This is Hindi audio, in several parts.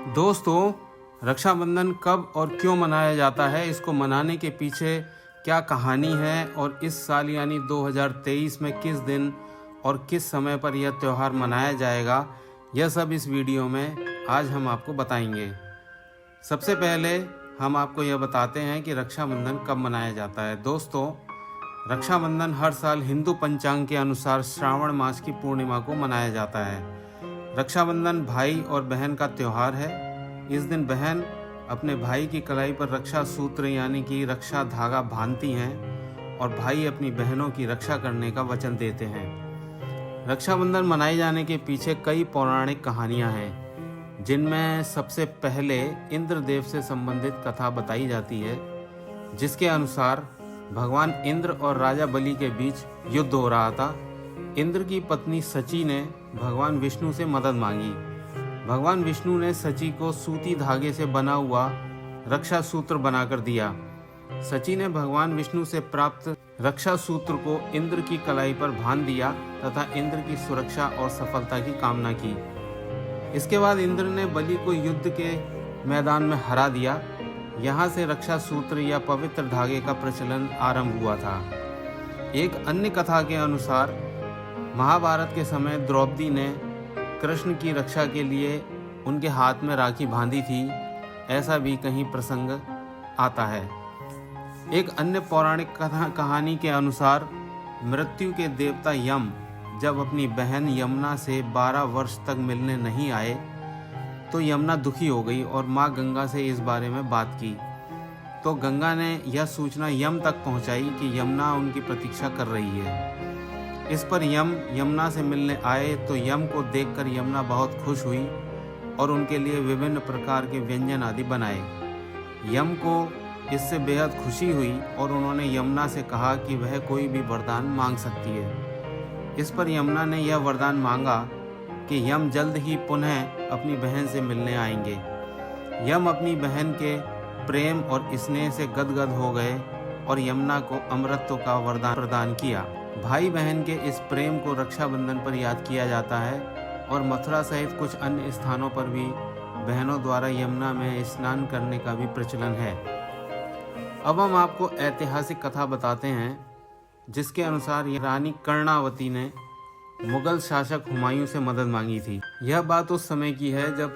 दोस्तों, रक्षाबंधन कब और क्यों मनाया जाता है, इसको मनाने के पीछे क्या कहानी है और इस साल यानी 2023 में किस दिन और किस समय पर यह त्यौहार मनाया जाएगा, यह सब इस वीडियो में आज हम आपको बताएंगे। सबसे पहले हम आपको यह बताते हैं कि रक्षाबंधन कब मनाया जाता है। दोस्तों, रक्षाबंधन हर साल हिंदू पंचांग के अनुसार श्रावण मास की पूर्णिमा को मनाया जाता है। रक्षाबंधन भाई और बहन का त्यौहार है। इस दिन बहन अपने भाई की कलाई पर रक्षा सूत्र यानी कि रक्षा धागा बांधती हैं और भाई अपनी बहनों की रक्षा करने का वचन देते हैं। रक्षाबंधन मनाए जाने के पीछे कई पौराणिक कहानियां हैं, जिनमें सबसे पहले इंद्रदेव से संबंधित कथा बताई जाती है, जिसके अनुसार भगवान इंद्र और राजा बलि के बीच युद्ध हो रहा था। इंद्र की पत्नी सची ने भगवान विष्णु से मदद मांगी। भगवान विष्णु ने सची को सूती धागे से बना हुआ रक्षा सूत्र बनाकर दिया। सची ने भगवान विष्णु से प्राप्त रक्षा सूत्र को इंद्र की कलाई पर बांध दिया तथा इंद्र की सुरक्षा और सफलता की कामना की। इसके बाद इंद्र ने बलि को युद्ध के मैदान में हरा दिया। यहाँ से रक्षा सूत्र या पवित्र धागे का प्रचलन आरंभ हुआ था। एक अन्य कथा के अनुसार महाभारत के समय द्रौपदी ने कृष्ण की रक्षा के लिए उनके हाथ में राखी बांधी थी, ऐसा भी कहीं प्रसंग आता है। एक अन्य पौराणिक कहानी के अनुसार मृत्यु के देवता यम जब अपनी बहन यमुना से 12 वर्ष तक मिलने नहीं आए तो यमुना दुखी हो गई और माँ गंगा से इस बारे में बात की। तो गंगा ने यह सूचना यम तक पहुँचाई कि यमुना उनकी प्रतीक्षा कर रही है। इस पर यम यमुना से मिलने आए तो यम को देखकर यमुना बहुत खुश हुई और उनके लिए विभिन्न प्रकार के व्यंजन आदि बनाए। यम को इससे बेहद खुशी हुई और उन्होंने यमुना से कहा कि वह कोई भी वरदान मांग सकती है। इस पर यमुना ने यह वरदान मांगा कि यम जल्द ही पुनः अपनी बहन से मिलने आएंगे। यम अपनी बहन के प्रेम और स्नेह से गदगद हो गए और यमुना को अमृतत्व का वरदान प्रदान किया। भाई बहन के इस प्रेम को रक्षाबंधन पर याद किया जाता है और मथुरा सहित कुछ अन्य स्थानों पर भी बहनों द्वारा यमुना में स्नान करने का भी प्रचलन है। अब हम आपको ऐतिहासिक कथा बताते हैं, जिसके अनुसार रानी कर्णावती ने मुगल शासक हुमायूं से मदद मांगी थी। यह बात उस समय की है जब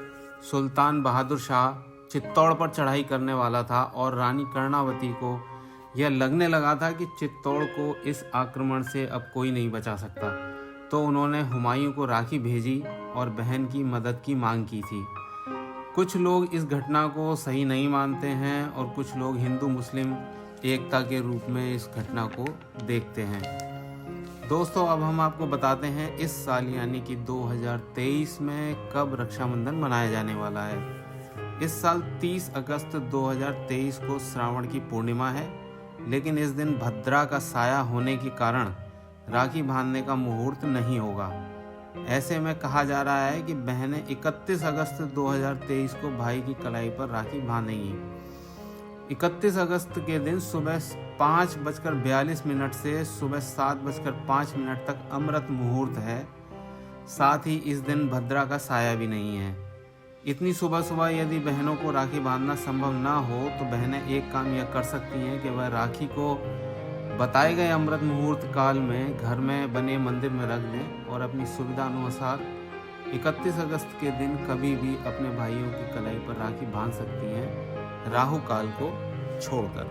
सुल्तान बहादुर शाह चित्तौड़ पर चढ़ाई करने वाला था और रानी कर्णावती को यह लगने लगा था कि चित्तौड़ को इस आक्रमण से अब कोई नहीं बचा सकता। तो उन्होंने हुमायूं को राखी भेजी और बहन की मदद की मांग की थी। कुछ लोग इस घटना को सही नहीं मानते हैं और कुछ लोग हिंदू मुस्लिम एकता के रूप में इस घटना को देखते हैं। दोस्तों, अब हम आपको बताते हैं इस साल यानी कि 2023 में कब रक्षाबंधन मनाया जाने वाला है। इस साल 30 अगस्त 2023 को श्रावण की पूर्णिमा है, लेकिन इस दिन भद्रा का साया होने के कारण राखी बांधने का मुहूर्त नहीं होगा। ऐसे में कहा जा रहा है कि बहनें 31 अगस्त 2023 को भाई की कलाई पर राखी बांधेंगी। 31 अगस्त के दिन सुबह 5:42 से सुबह 7:05 तक अमृत मुहूर्त है। साथ ही इस दिन भद्रा का साया भी नहीं है। इतनी सुबह सुबह यदि बहनों को राखी बांधना संभव ना हो तो बहनें एक काम यह कर सकती हैं कि वह राखी को बताए गए अमृत मुहूर्त काल में घर में बने मंदिर में रख दें और अपनी सुविधा अनुसार 31 अगस्त के दिन कभी भी अपने भाइयों की कलाई पर राखी बांध सकती हैं, राहु काल को छोड़कर।